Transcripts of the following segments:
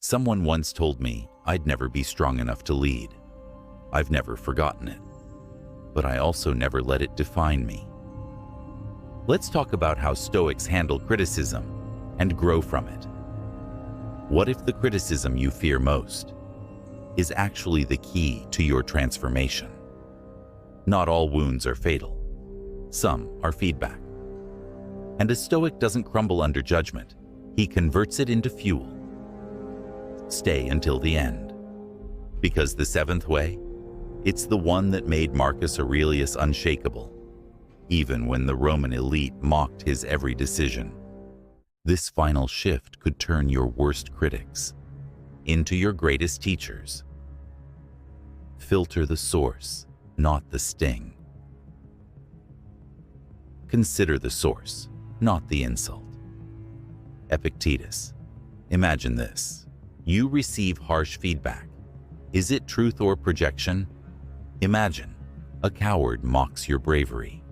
Someone once told me I'd never be strong enough to lead. I've never forgotten it, but I also never let it define me. Let's talk about how Stoics handle criticism and grow from it. What if the criticism you fear most is actually the key to your transformation? Not all wounds are fatal. Some are feedback. And a Stoic doesn't crumble under judgment. He converts it into fuel. Stay until the end. Because the seventh way, it's the one that made Marcus Aurelius unshakable, even when the Roman elite mocked his every decision. This final shift could turn your worst critics into your greatest teachers. Filter the source, not the sting. Consider the source, not the insult. Epictetus. Imagine this. You receive harsh feedback. Is it truth or projection? Imagine a coward mocks your bravery.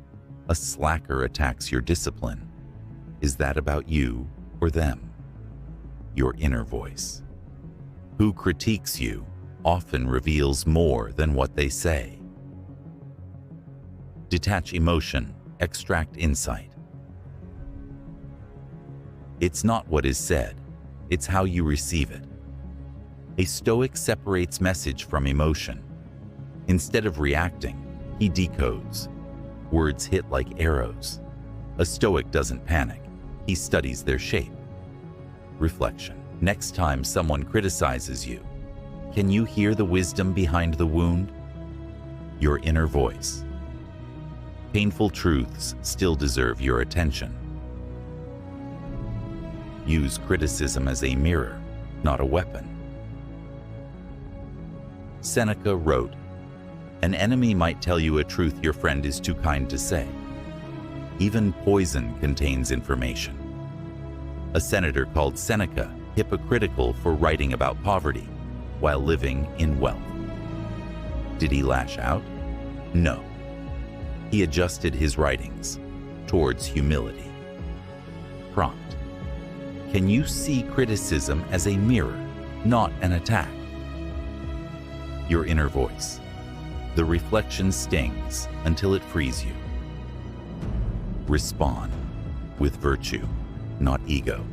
A slacker attacks your discipline. Is that about you or them? Your inner voice. Who critiques you often reveals more than what they say. Detach emotion, extract insight. It's not what is said, it's how you receive it. A Stoic separates message from emotion. Instead of reacting, he decodes. Words hit like arrows. A Stoic doesn't panic, he studies their shape. Reflection. Next time someone criticizes you, can you hear the wisdom behind the wound? Your inner voice. Painful truths still deserve your attention. Use criticism as a mirror, not a weapon. Seneca wrote, "An enemy might tell you a truth your friend is too kind to say. Even poison contains information." A senator called Seneca hypocritical for writing about poverty while living in wealth. Did he lash out? No. He adjusted his writings towards humility. Prompt. Can you see criticism as a mirror, not an attack? Your inner voice. The reflection stings until it frees you. Respond with virtue, not ego.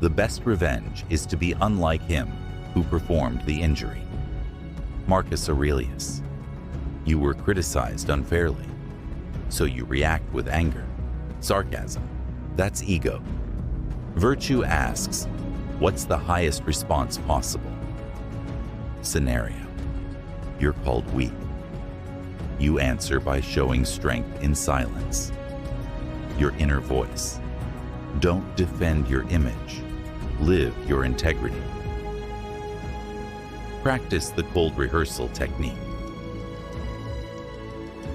The best revenge is to be unlike him who performed the injury. Marcus Aurelius. You were criticized unfairly, so you react with anger, sarcasm. That's ego. Virtue asks, what's the highest response possible? Scenario. You're called weak. You answer by showing strength in silence. Your inner voice. Don't defend your image. Live your integrity. Practice the cold rehearsal technique.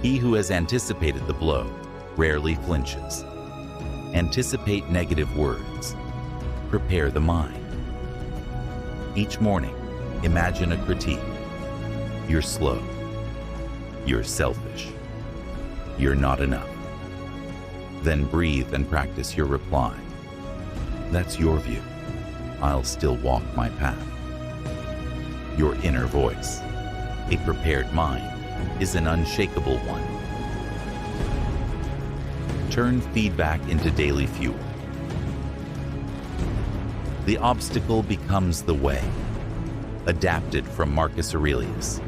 He who has anticipated the blow rarely flinches. Anticipate negative words. Prepare the mind. Each morning, imagine a critique. You're slow. You're selfish. You're not enough. Then breathe and practice your reply. That's your view. I'll still walk my path. Your inner voice. A prepared mind is an unshakable one. Turn feedback into daily fuel. The obstacle becomes the way. Adapted from Marcus Aurelius.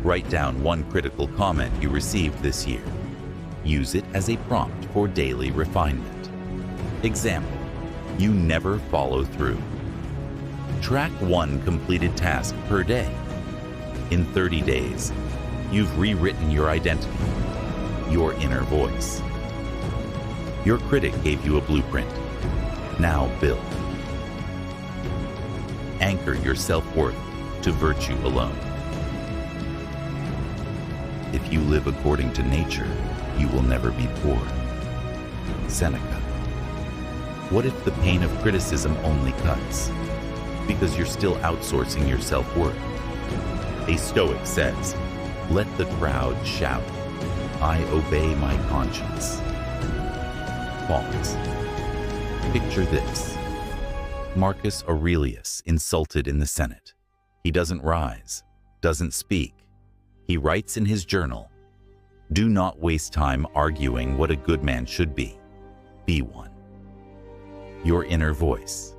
Write down one critical comment you received this year. Use it as a prompt for daily refinement. Example, you never follow through. Track one completed task per day. In 30 days, you've rewritten your identity, your inner voice. Your critic gave you a blueprint. Now build. Anchor your self-worth to virtue alone. If you live according to nature, you will never be poor. Seneca. What if the pain of criticism only cuts? Because you're still outsourcing your self-worth. A Stoic says, let the crowd shout, I obey my conscience. Pause. Picture this. Marcus Aurelius insulted in the Senate. He doesn't rise, doesn't speak. He writes in his journal, "Do not waste time arguing what a good man should be. Be one." Your inner voice.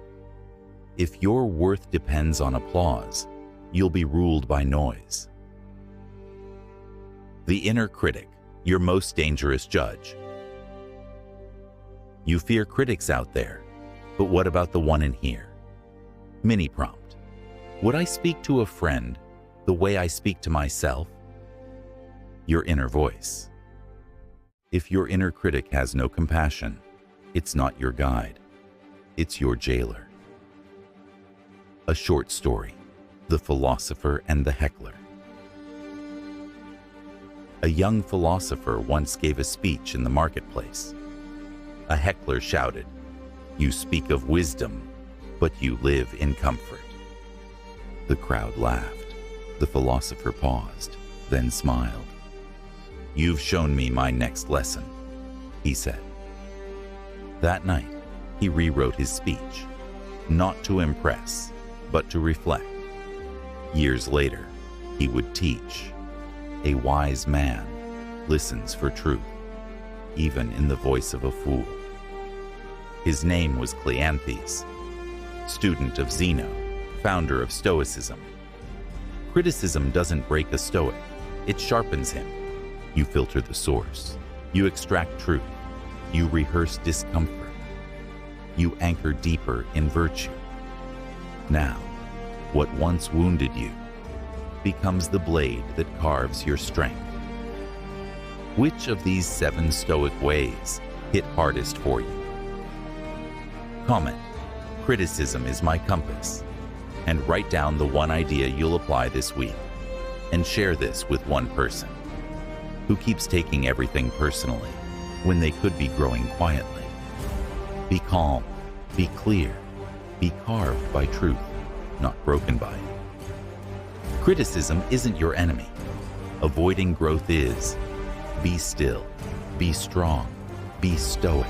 If your worth depends on applause, you'll be ruled by noise. The inner critic, your most dangerous judge. You fear critics out there, but what about the one in here? Mini prompt. Would I speak to a friend the way I speak to myself? Your inner voice. If your inner critic has no compassion, it's not your guide, it's your jailer. A short story, The Philosopher and the Heckler. A young philosopher once gave a speech in the marketplace. A heckler shouted, "You speak of wisdom, but you live in comfort." The crowd laughed. The philosopher paused, then smiled. "You've shown me my next lesson," he said. That night, he rewrote his speech, not to impress, but to reflect. Years later, he would teach, "A wise man listens for truth, even in the voice of a fool." His name was Cleanthes, student of Zeno, founder of Stoicism. Criticism doesn't break a Stoic, it sharpens him. You filter the source, you extract truth, you rehearse discomfort, you anchor deeper in virtue. Now, what once wounded you becomes the blade that carves your strength. Which of these 7 Stoic ways hit hardest for you? Comment, "Criticism is my compass," and write down the one idea you'll apply this week, and share this with one person who keeps taking everything personally when they could be growing quietly. Be calm, be clear, be carved by truth, not broken by it. Criticism isn't your enemy. Avoiding growth is. Be still, be strong, be stoic.